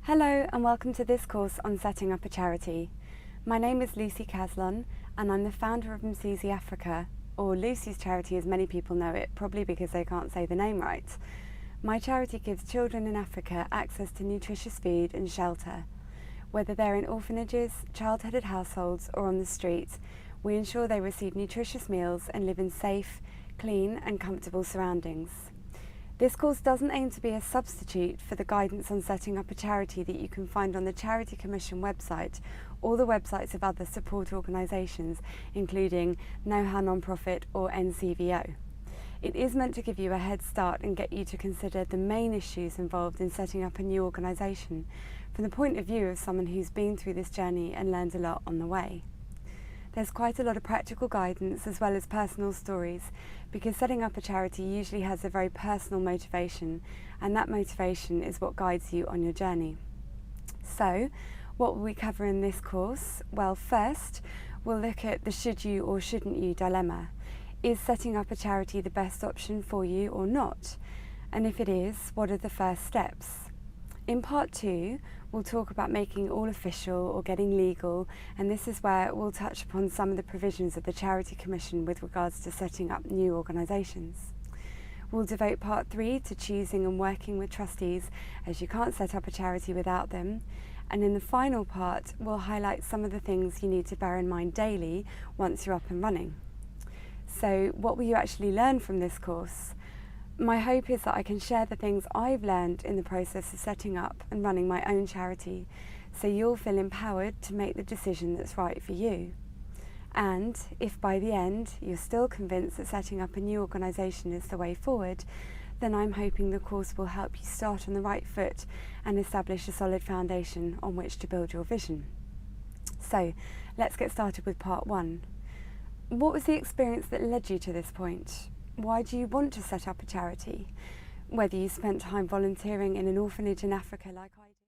Hello and welcome to this course on setting up a charity. My name is Lucy Caslon and I'm the founder of NCVO Africa, or Lucy's Charity as many people know it, probably because they can't say the name right. My charity gives children in Africa access to nutritious food and shelter. Whether they're in orphanages, child-headed households or on the street, we ensure they receive nutritious meals and live in safe, clean and comfortable surroundings. This course doesn't aim to be a substitute for the guidance on setting up a charity that you can find on the Charity Commission website or the websites of other support organisations, including Know How Nonprofit or NCVO. It is meant to give you a head start and get you to consider the main issues involved in setting up a new organisation from the point of view of someone who's been through this journey and learned a lot on the way. There's quite a lot of practical guidance as well as personal stories, because setting up a charity usually has a very personal motivation, and that motivation is what guides you on your journey. So, what will we cover in this course? Well, first, we'll look at the should you or shouldn't you dilemma. Is setting up a charity the best option for you or not? And if it is, what are the first steps? In part 2, we'll talk about making it all official or getting legal, and this is where we'll touch upon some of the provisions of the Charity Commission with regards to setting up new organisations. We'll devote part 3 to choosing and working with trustees, as you can't set up a charity without them. And in the final part, we'll highlight some of the things you need to bear in mind daily once you're up and running. So, what will you actually learn from this course? My hope is that I can share the things I've learned in the process of setting up and running my own charity, so you'll feel empowered to make the decision that's right for you. And if by the end you're still convinced that setting up a new organisation is the way forward, then I'm hoping the course will help you start on the right foot and establish a solid foundation on which to build your vision. So let's get started with part 1. What was the experience that led you to this point? Why do you want to set up a charity? Whether you spent time volunteering in an orphanage in Africa like I did.